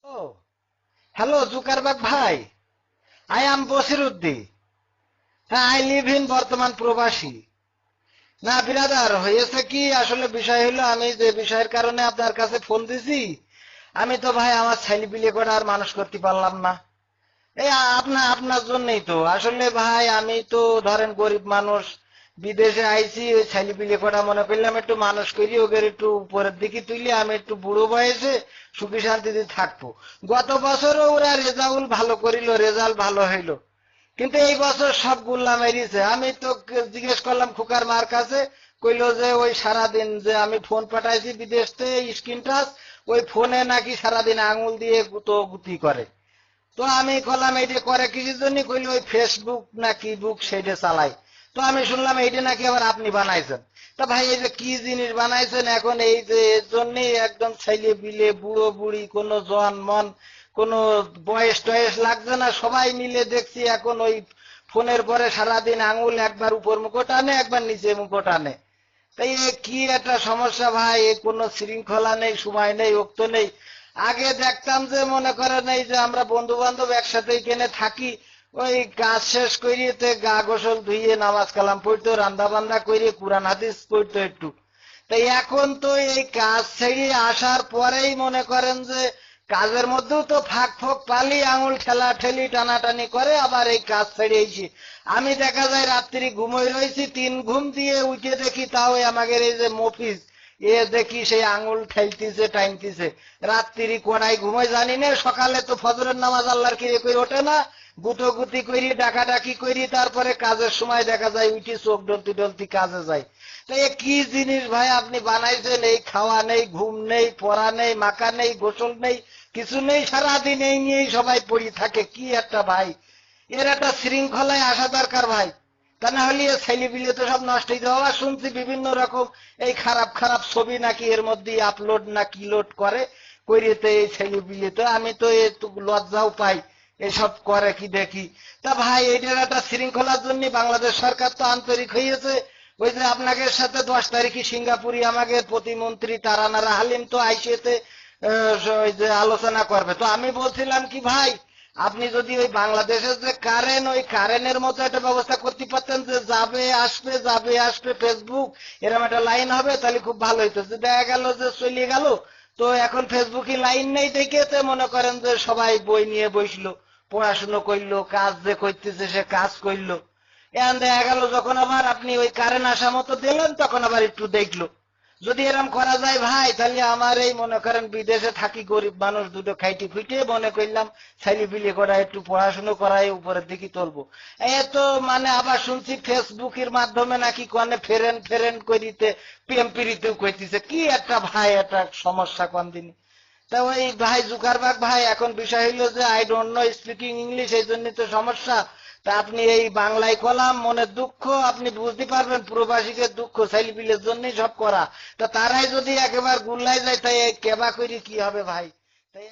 ও hello Zuckerberg ভাই। I am Basiruddi. হ্যাঁ, I live in বর্তমান প্রবাসী। না বিরাদার, হয়েছে কি আসলে বিষয় হলো, আমি যে বিষয়ের কারণে আপনার কাছে ফোন দিছি, আমি তো ভাই আমার ছেলে পিলে করে আর মানুষ করতে পারলাম না। এই আপনার জন্যই তো আসলে ভাই, আমি তো ধরেন গরিব মানুষ, বিদেশে আইছি, ওই ছেলে পিলে কটা মনে করলাম একটু মানুষ করি, ওদের একটু উপরের দিকে তুলি, আমি একটু বুড়ো বয়সে সুখী শান্তিতে থাকবো। গত বছরও ওরা রেজাল্ট ভালো করিল, রেজাল্ট ভালো হইলো, কিন্তু এই বছর সব গুল্লা মেরিছে। আমি তো জিজ্ঞেস করলাম খোকার মার কাছে, কইলো যে ওই সারাদিন যে আমি ফোন পাঠাইছি বিদেশ থেকে স্ক্রিন টাচ, ওই ফোনে নাকি সারাদিন আঙুল দিয়ে গুতো গুতি করে। তো আমি কলাম এইটা করে কিসের জন্য, কইলো ওই ফেসবুক নাকি বুক সেইটা চালাই। তো আমি শুনলাম এইটা নাকি আবার আপনি বানাইছেন। তা ভাই এই যে কি জিনিস বানাইছেন এখন, এই যে এর জন্যই একদম ছেলে বিলে বুড়ো বুড়ি কোনো জন মন কোনো বয়স টয়স লাগছে না, সবাই মিলে দেখছি এখন ওই ফোনের পরে সারাদিন আঙুল একবার উপর মুখো টানে, একবার নিচে মুখো টানে। তাই এ কি একটা সমস্যা ভাই, এ কোনো শৃঙ্খলা নেই, সময় নেই, ওক্ত নেই। আগে দেখতাম যে মনে করেন এই যে আমরা বন্ধু বান্ধব একসাথে এখানে থাকি, ওই কাজ শেষ করিয়ে গা গোসল ধুইয়ে নামাজ কালাম পড়তো, রান্না বান্না করিয়ে কোরআন হাদিস পড়তো একটু। তাই এখন তো এই কাজ ছেড়ে আসার পরেই মনে করেন যে কাজের মধ্যেও তো ফাঁক ফোক পালি, আঙুল ঠেলা ঠেলি টানাটানি করে, আবার এই কাজ ছেড়ে এসি। আমি দেখা যায় রাত্রি ঘুমোই রয়েছি, 3 ঘুম দিয়ে উঠে দেখি তাও আমাদের এই যে মফিজ, এ দেখি সেই আঙুল ঠেলতিছে টাইনতিছে। রাত্রি কোনায় ঘুমোই জানি না, সকালে তো ফজরের নামাজ আল্লাহর কিরে করে ওঠে না, গুতোগুতি করি ডাকাডাকি করি, তারপরে কাজের সময় দেখা যায় উঠি চোখ ডলতি ডলতি কাজে যায়। তো এ কি জিনিস ভাই আপনি বানাইছেন, এই খাওয়া নেই, ঘুম নেই, পড়া নেই, মাখা নেই, গোসল নেই, কিছু নেই, সারাদিন এই নিয়েই সবাই পড়ি থাকে, কি একটা ভাই। এর একটা শৃঙ্খলায় আসা দরকার ভাই, তা না হলে ছেলে পিলে তো সব নষ্ট হয়ে যাওয়া। শুনছি বিভিন্ন রকম এই খারাপ খারাপ ছবি নাকি এর মধ্যে আপলোড না কি লোড করে, করিতে এই ছেলে পিলে তো আমি তো একটু লজ্জাও পাই এসব করে কি দেখি। তা ভাই এটার একটা শৃঙ্খলার জন্য বাংলাদেশ সরকার তো আন্তরিক হয়েছে। ওই যে আপনাদের সাথে 10 তারিখে সিঙ্গাপুরি আমাদের প্রতিমন্ত্রী তারানারা হালিম তো আইসিতে ওই যে আলোচনা করবে। তো আমি বলছিলাম কি ভাই, আপনি যদি ওই বাংলাদেশের যে কারেন্ট, ওই কারেন্টের মতো একটা ব্যবস্থা করতে পারতেন, যে যাবে আসবে যাবে আসবে ফেসবুক, এরকম একটা লাইন হবে, তাহলে খুব ভালো হইতো। যে দেখা গেল যে চলে গেল, তো এখন ফেসবুকে লাইন নেই দেখে তো মনে করেন যে সবাই বই নিয়ে বসলো, পড়াশুনো করলো, কাজ যে করতেছে সে কাজ করলো। এখন দেখা গেল যখন আবার আপনি ওই কারেন্ট আসা মতো দিলেন, তখন আবার একটু দেখলো। যদি এরকম করা যায় ভাই, তাহলে আমার এই মনে করেন বিদেশে থাকি গরিব মানুষ, দুটো খাইটি খুঁটে মনে করলাম ছেলে পিলে করা একটু পড়াশুনো করাই উপরের দিকে তুলবো। এত মানে আবার শুনছি ফেসবুকের মাধ্যমে নাকি কনে ফেরেন ফেরেন করিতে প্রেম প্রীতিও করতেছে, কি একটা ভাই একটা সমস্যা কোন দিন। তা ওই ভাই জুকারবার্গ ভাই, এখন বিষয় হইলো যে I don't know speaking English, এই জন্য তো সমস্যা। তা আপনি এই বাংলায় কলাম মনের দুঃখ, আপনি বুঝতে পারবেন প্রবাসীদের দুঃখ, ছেলেপিলের জন্যই সব করা। তা তারাই যদি একেবারে গুল্লাই যায়, তাই কেবা করি কি হবে ভাই। তাই